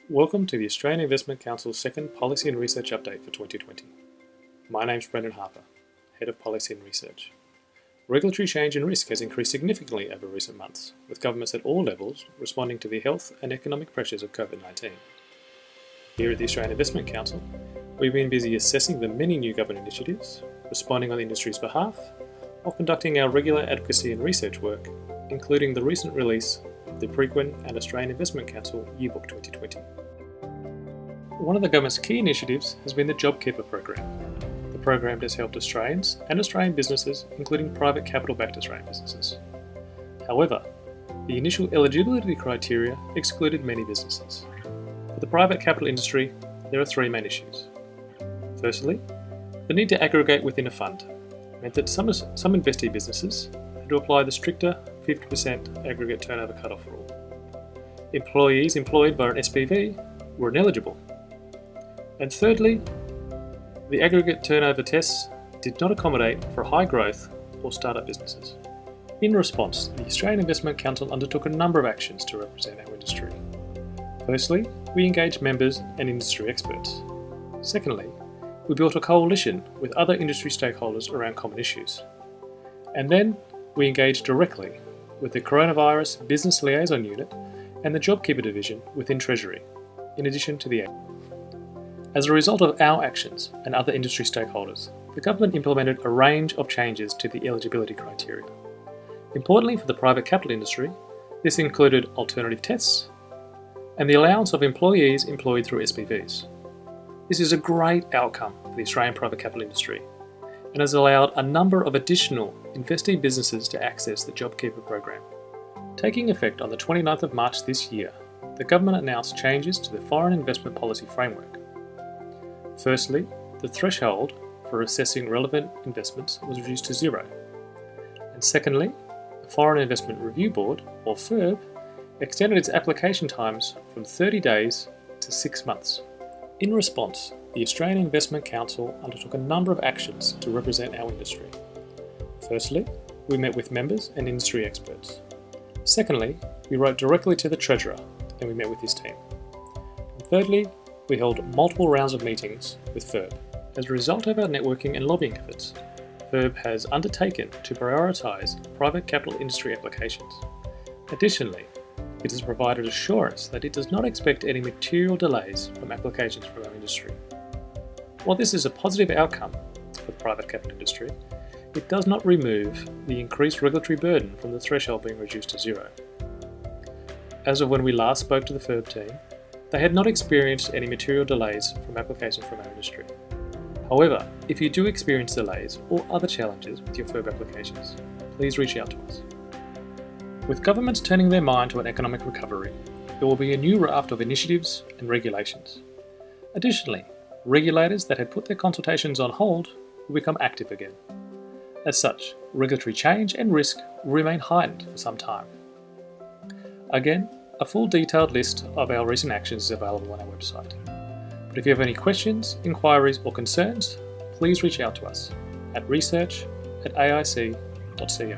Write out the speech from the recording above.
Welcome to the Australian Investment Council's second Policy and Research Update for 2020. My name's Brendon Harper, Head of Policy and Research. Regulatory change and risk has increased significantly over recent months, with governments at all levels responding to the health and economic pressures of COVID-19. Here at the Australian Investment Council, we've been busy assessing the many new government initiatives, responding on the industry's behalf, while conducting our regular advocacy and research work, including the recent release of the Preqin and Australian Investment Council Yearbook 2020. One of the government's key initiatives has been the JobKeeper Program. The program has helped Australians and Australian businesses, including private capital-backed Australian businesses. However, the initial eligibility criteria excluded many businesses. For the private capital industry, there are three main issues. Firstly, the need to aggregate within a fund meant that some investee businesses had to apply the stricter 50% aggregate turnover cutoff rule. Employees employed by an SPV were ineligible. And thirdly, the aggregate turnover tests did not accommodate for high growth or startup businesses. In response, the Australian Investment Council undertook a number of actions to represent our industry. Firstly, we engaged members and industry experts. Secondly, we built a coalition with other industry stakeholders around common issues. And then we engaged directly with the Coronavirus Business Liaison Unit and the JobKeeper Division within Treasury, in addition to the As a result of our actions and other industry stakeholders, the government implemented a range of changes to the eligibility criteria. Importantly for the private capital industry, this included alternative tests and the allowance of employees employed through SPVs. This is a great outcome for the Australian private capital industry and has allowed a number of additional investee businesses to access the JobKeeper program. Taking effect on the 29th of March this year, the government announced changes to the Foreign Investment Policy Framework. Firstly, the threshold for assessing relevant investments was reduced to 0. And secondly, the Foreign Investment Review Board, or FIRB, extended its application times from 30 days to 6 months. In response, the Australian Investment Council undertook a number of actions to represent our industry. Firstly, we met with members and industry experts. Secondly, we wrote directly to the Treasurer and we met with his team. And thirdly, we held multiple rounds of meetings with FIRB. As a result of our networking and lobbying efforts, FIRB has undertaken to prioritise private capital industry applications. Additionally, it has provided assurance that it does not expect any material delays from applications from our industry. While this is a positive outcome for the private capital industry, it does not remove the increased regulatory burden from the threshold being reduced to 0. As of when we last spoke to the FIRB team, they had not experienced any material delays from applications from our industry. However, if you do experience delays or other challenges with your FIRB applications, please reach out to us. With governments turning their mind to an economic recovery, there will be a new raft of initiatives and regulations. Additionally, regulators that had put their consultations on hold will become active again. As such, regulatory change and risk will remain heightened for some time. Again, a full detailed list of our recent actions is available on our website. But if you have any questions, inquiries or concerns, please reach out to us at research@aic.co.